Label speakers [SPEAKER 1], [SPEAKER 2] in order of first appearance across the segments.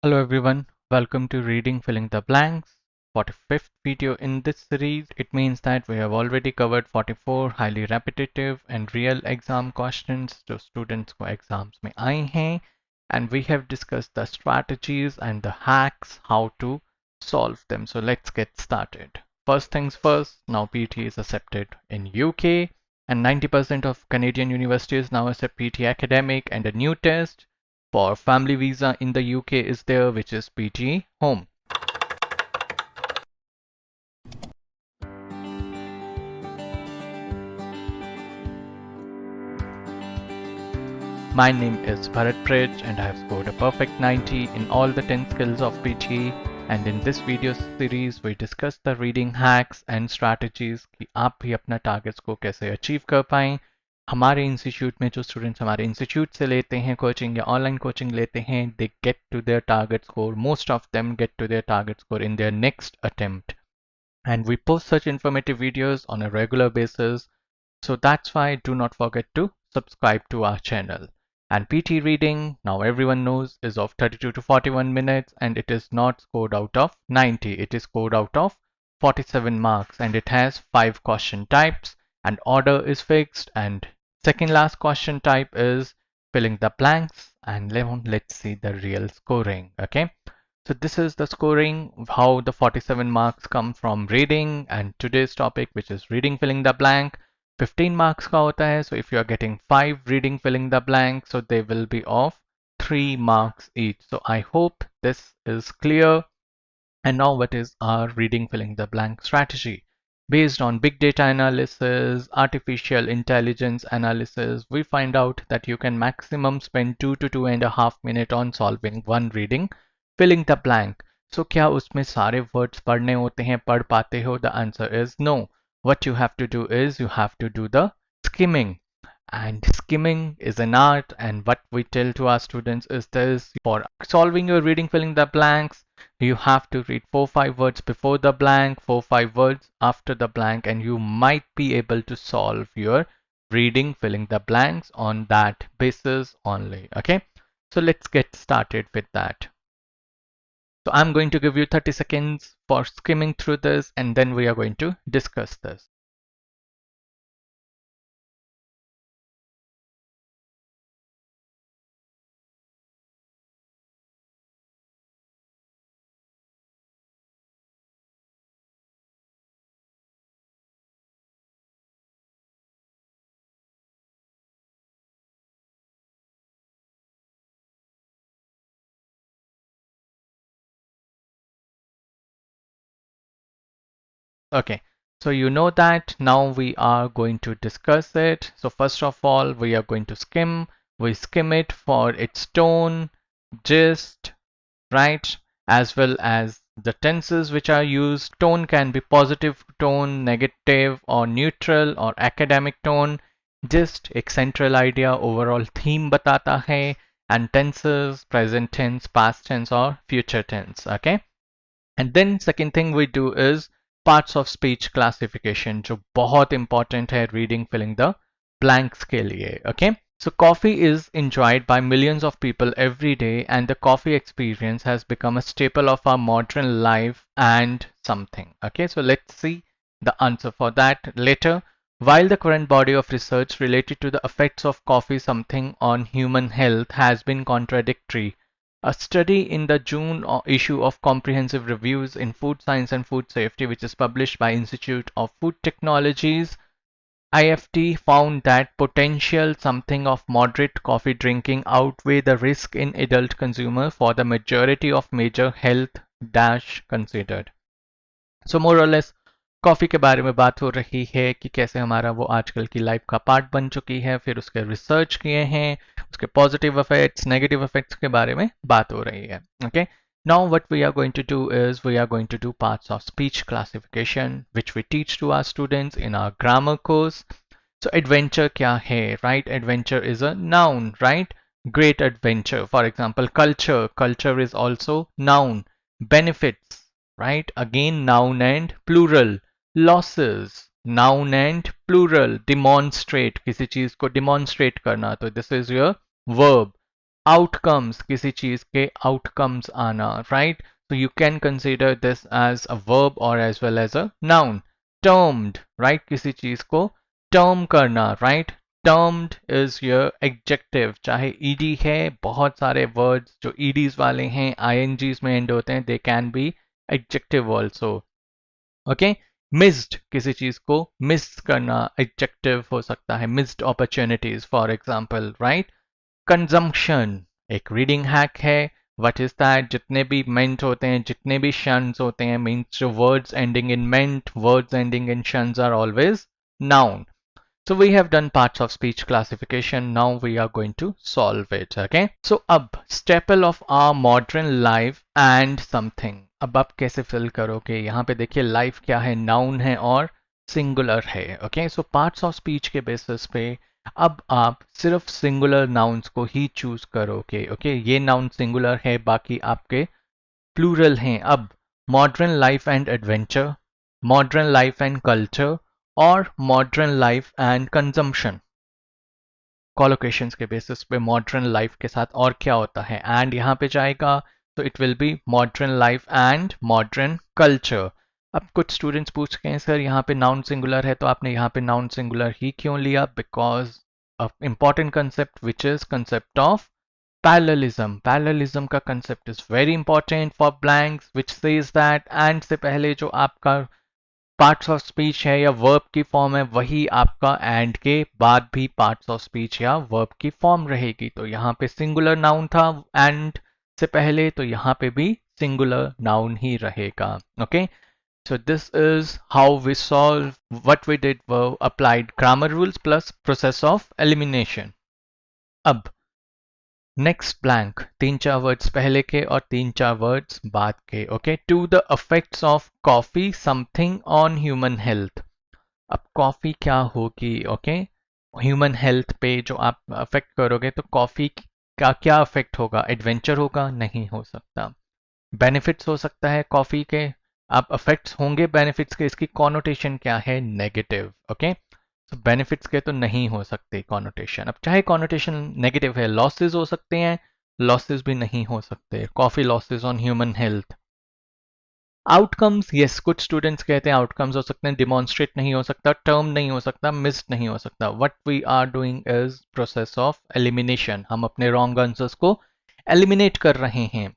[SPEAKER 1] Hello everyone, welcome to Reading Filling the Blanks, 45th video in this series. It means that we have already covered 44 highly repetitive and real exam questions जो students को exams में आए हैं, and we have discussed the strategies and the hacks how to solve them. So let's get started. First things first, now PTE is accepted in UK and 90% of Canadian universities now accept PTE academic, and a new test for family visa in the UK is there, which is PTE Home. My name is Bhrat Brij and I have scored a perfect 90 in all the 10 skills of PTE, and in this video series we discuss the reading hacks and strategies कि आप भी अपना targets को कैसे achieve कर पाएं. हमारे institute में जो स्टूडेंट्स हमारे इंस्टीट्यूट से लेते हैं कोचिंग या ऑनलाइन कोचिंग लेते हैं, they get to their target score, most of them get to their target score in their next attempt. And we post such informative videos on a regular basis, so that's why do not forget to subscribe to our channel. And PT reading, now everyone knows, is of 32 to 41 minutes, and it is not scored out of 90. It is scored out of 47 marks, and it has 5 question types, and order is fixed, and second last question type is filling the blanks. And let's see the real scoring. Okay, so this is the scoring, how the 47 marks come from reading, and today's topic, which is reading filling the blank, 15 marks का होता है. So if you are getting 5 reading filling the blank, so they will be of 3 marks each. So I hope this is clear. And now what is our reading filling the blank strategy? Based on big data analysis, artificial intelligence analysis, we find out that you can maximum spend 2 to 2.5 minutes on solving one reading filling the blank. So क्या उसमें सारे words पढ़ने होते हैं, पढ़ पाते हो? The answer is no. What you have to do is you have to do the skimming. And skimming is an art, and what we tell to our students is this: for solving your reading filling the blanks, you have to read 4-5 words before the blank, 4-5 words after the blank, and you might be able to solve your reading filling the blanks on that basis only. Okay, so let's get started with that. So I'm going to give you 30 seconds for skimming through this, and then we are going to discuss this. Okay, so you know that. Now we are going to discuss it. So first of all, we are going to skim. We skim it for its tone, gist, right? As well as the tenses which are used. Tone can be positive tone, negative or neutral or academic tone. Gist एक central idea, overall theme बताता है. And tenses, present tense, past tense or future tense. Okay. And then second thing we do is parts of speech classification, जो बहुत important है reading filling the blanks के लिए. Okay, so coffee is enjoyed by millions of people every day, and the coffee experience has become a staple of our modern life and something. Okay, so let's see the answer for that later. While the current body of research related to the effects of coffee something on human health has been contradictory, a study in the June issue of Comprehensive Reviews in Food Science and Food Safety, which is published by Institute of Food Technologies, IFT, found that potential something of moderate coffee drinking outweigh the risk in adult consumer for the majority of major health dash considered. So more or less coffee के बारे में बात हो रही है कि कैसे हमारा वो आजकल की लाइफ का पार्ट बन चुकी है, फिर उसके रिसर्च किए हैं, उसके पॉजिटिव इफेक्ट्स नेगेटिव इफेक्ट्स के बारे में बात हो रही है. Okay, now what we are going to do is we are going to do parts of speech classification which we teach to our students in our grammar course. So adventure क्या है, right? Adventure is a noun, right? Great adventure. For example, culture is also noun. Benefits, right? Again noun and plural. Losses, noun and plural. Demonstrate, किसी चीज को demonstrate करना, तो this is your verb. Outcomes, किसी चीज के outcomes आना, right? So you can consider this as a verb or as well as a noun. Termed, right? किसी चीज को term करना, right? Termed is your adjective. चाहे ed है, बहुत सारे words जो eds वाले हैं ing's में end होते हैं, they can be adjective also. Okay? Missed, किसी चीज को miss करना adjective हो सकता है. Missed opportunities, for example, right? Consumption एक रीडिंग हैक है. What is that? जितने भी मेंट होते हैं, जितने भी शंस होते हैं, मीन्स जो words ending in ment, words ending in tions are always noun. So we have done parts of speech classification. Now we are going to solve it. Okay. So अब staple of our modern life and something. अब आप कैसे fill करोगे? यहाँ पे देखिए life क्या है, noun है और singular है. Okay. So parts of speech के basis पे अब आप सिर्फ सिंगुलर नाउन्स को ही चूज करोगे. ओके, ये नाउन सिंगुलर है, बाकी आपके प्लूरल हैं. अब modern life and adventure, modern life and culture और मॉडर्न लाइफ एंड कंजम्पशन. कॉलोकेशंस के बेसिस पे मॉडर्न लाइफ के साथ और क्या होता है, एंड यहाँ पे जाएगा तो it will be modern life and modern culture. अब कुछ स्टूडेंट्स पूछते हैं सर यहाँ पे नाउन सिंगुलर है तो आपने यहाँ पे नाउन सिंगुलर ही क्यों लिया? Because important concept which is concept of parallelism. Parallelism का concept is very important for blanks which says that and से पहले जो आपका पार्ट्स ऑफ स्पीच है या वर्ब की फॉर्म है वही आपका एंड के बाद भी पार्ट्स ऑफ स्पीच या वर्ब की फॉर्म रहेगी. तो यहाँ पे सिंगुलर नाउन था एंड से पहले, तो यहाँ पे भी सिंगुलर नाउन ही रहेगा. Okay, so this is how we solve. What we did were applied grammar rules plus process of elimination. अब नेक्स्ट ब्लैंक, तीन चार वर्ड्स पहले के और तीन चार वर्ड्स बाद के. Okay, to the effects of coffee something on human health. अब कॉफी क्या होगी? ओके, ह्यूमन हेल्थ पे जो आप अफेक्ट करोगे तो कॉफी का क्या अफेक्ट होगा? एडवेंचर होगा? नहीं हो सकता. बेनिफिट्स हो सकता है कॉफी के, आप अफेक्ट्स होंगे बेनिफिट्स के, इसकी कॉनोटेशन क्या है? नेगेटिव. ओके, तो बेनिफिट्स के तो नहीं हो सकते कॉनोटेशन. अब चाहे कॉनोटेशन नेगेटिव है, लॉसेस हो सकते हैं, लॉसेस भी नहीं हो सकते. Coffee losses on human health. Outcomes, yes, कुछ स्टूडेंट्स कहते हैं आउटकम्स हो सकते हैं, डिमॉन्स्ट्रेट नहीं हो सकता, टर्म नहीं हो सकता, मिस्ड नहीं हो सकता. What we are doing is process of elimination. हम अपने रॉन्ग आंसर्स को एलिमिनेट कर रहे हैं.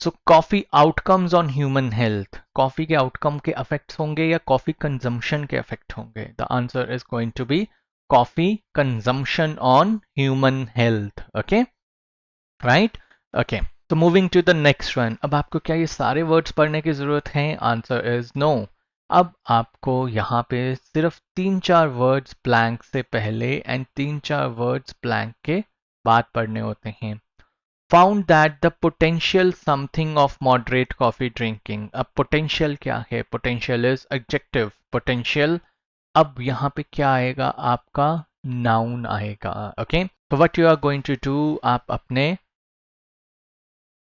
[SPEAKER 1] So coffee outcomes on human health. Coffee के आउटकम के इफेक्ट्स होंगे या कॉफी कंजम्पशन के इफेक्ट होंगे? The answer is going to be coffee consumption on human health. Okay, right. Okay, तो moving to the next one. अब आपको क्या ये सारे वर्ड्स पढ़ने की जरूरत है? Answer is no. अब आपको यहाँ पे सिर्फ तीन चार वर्ड्स ब्लैंक से पहले एंड तीन चार वर्ड्स ब्लैंक के बाद पढ़ने होते हैं. Found that the potential something of moderate coffee drinking. अब potential क्या है? Potential is adjective. Potential, अब यहाँ पे क्या आएगा? आपका noun आएगा. Okay, so what you are going to do, आप अपने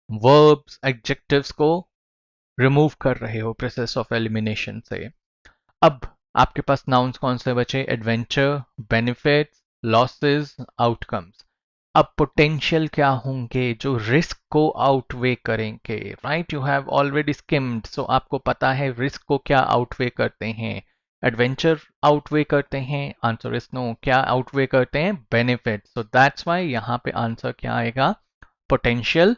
[SPEAKER 1] verbs, adjectives को remove कर रहे हो process of elimination से. अब आपके पास nouns कौन से बचे? Adventure, benefits, losses, outcomes. अब पोटेंशियल क्या होंगे? जो रिस्क को आउटवे करेंगे. Right, you have already skimmed, so आपको पता है रिस्क को क्या आउटवे करते हैं? एडवेंचर आउटवे करते हैं. Answer is no. क्या आउटवे करते हैं? बेनिफिट. सो दैट्स वाई यहाँ पे आंसर क्या आएगा? Potential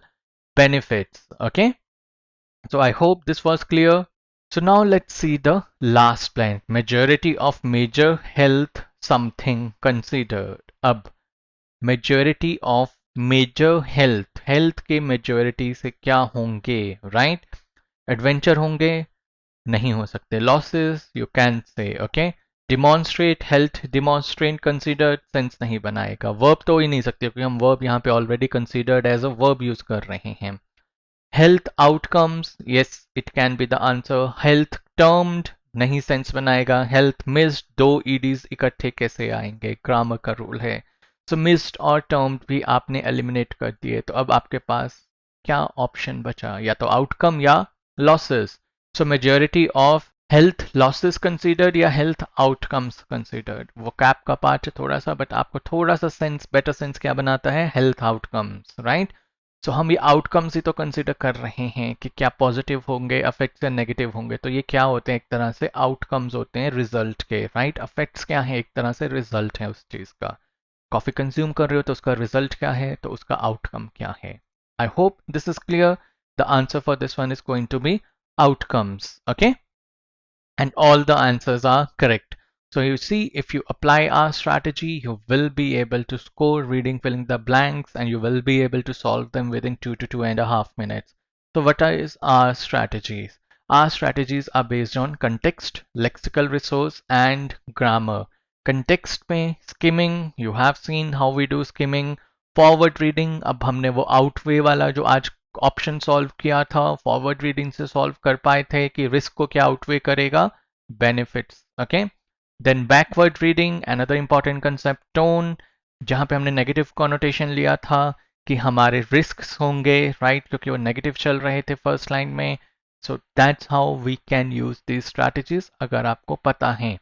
[SPEAKER 1] benefits. Okay, so I hope this was clear. So now let's see the last blank. Majority of major health something considered. अब majority of major health, health के majority से क्या होंगे? Right, adventure होंगे? नहीं हो सकते. Losses you can say. Okay, demonstrate, health demonstrate considered, sense नहीं बनाएगा. वर्ब तो ही नहीं सकते क्योंकि हम वर्ब यहाँ पे already considered as a verb use कर रहे हैं. Health outcomes, yes it can be the answer. Health termed, नहीं सेंस बनाएगा. हेल्थ मिस्ड, दो ईडीज इकट्ठे कैसे आएंगे? ग्रामर का रूल है. सो मिस्ड और टर्म्ड भी आपने एलिमिनेट कर दिए. तो अब आपके पास क्या ऑप्शन बचा? या तो आउटकम या losses. So majority of health losses considered या हेल्थ आउटकम्स कंसीडर्ड, वो कैप का पार्ट है थोड़ा सा, बट आपको थोड़ा सा सेंस, बेटर सेंस क्या बनाता है, हेल्थ आउटकम्स, राइट। सो हम ये आउटकम्स ही तो कंसीडर कर रहे हैं कि क्या पॉजिटिव होंगे इफेक्ट्स या नेगेटिव होंगे। तो ये क्या होते हैं, एक तरह से आउटकम्स होते हैं रिजल्ट के, राइट। इफेक्ट्स क्या है, एक तरह से रिजल्ट है उस चीज का। कॉफी कंज्यूम कर रहे हो तो उसका रिजल्ट क्या है, तो उसका आउटकम क्या है। I hope this is clear. The answer for this one is going to be outcomes, okay, and all the answers are correct. So you see, if you apply our strategy, you will be able to score reading filling the blanks, and you will be able to solve them within 2 to 2.5 minutes. So what is our strategies? Our strategies are based on context, lexical resource, and grammar. Context में skimming, you have seen how we do skimming. Forward reading, अब हमने वो outweigh वाला जो आज option solve किया था, forward reading से सॉल्व कर पाए थे कि रिस्क को क्या आउटवे करेगा, benefits, okay. Then backward reading, another important concept tone, जहां पे हमने नेगेटिव कॉनोटेशन लिया था कि हमारे रिस्क्स होंगे, राइट, क्योंकि वो नेगेटिव चल रहे थे फर्स्ट लाइन में। So that's how we can use these strategies, अगर आपको पता है।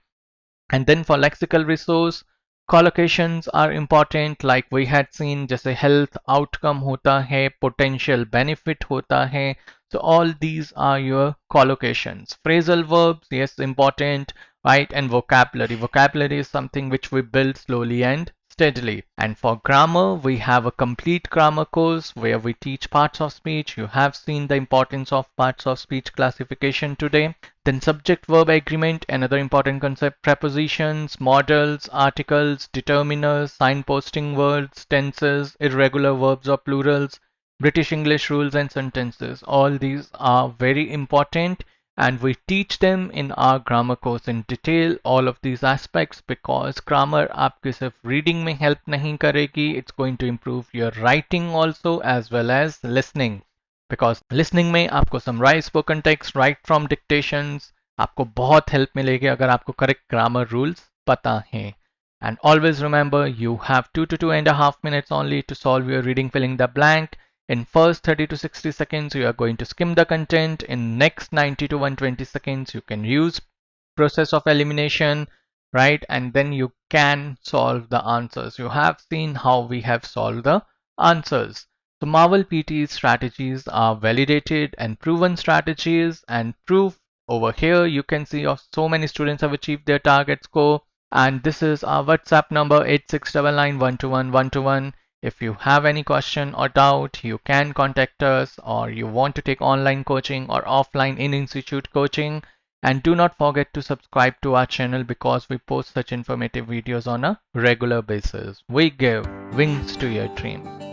[SPEAKER 1] And then for lexical resource, collocations are important, like we had seen, जैसे health outcome होता है, potential benefit होता है. So all these are your collocations. Phrasal verbs, yes, important, right? And vocabulary. Vocabulary is something which we build slowly and steadily. And for grammar, we have a complete grammar course where we teach parts of speech. You have seen the importance of parts of speech classification today. Then subject-verb agreement, another important concept, prepositions, modals, articles, determiners, signposting words, tenses, irregular verbs or plurals, British English rules and sentences. All these are very important, and we teach them in our grammar course in detail, all of these aspects, because grammar आपके सिर्फ reading में help नहीं करेगी, it's going to improve your writing also as well as listening. Because listening में आपको summarise spoken text, right from dictations, आपको बहुत help मिलेगी अगर आपको करेक्ट ग्रामर रूल्स पता है. And always remember, you have 2 to 2.5 minutes only to solve your reading filling the blank. In first 30 to 60 seconds, you are going to skim the content. In next 90 to 120 seconds, you can use process of elimination, right? And then you can solve the answers. You have seen how we have solved the answers. So Marvel PTE strategies are validated and proven strategies, and proof over here you can see of so many students have achieved their target score. And this is our WhatsApp number 8699121121. If you have any question or doubt, you can contact us, or you want to take online coaching or offline in-institute coaching. And do not forget to subscribe to our channel, because we post such informative videos on a regular basis. We give wings to your dreams.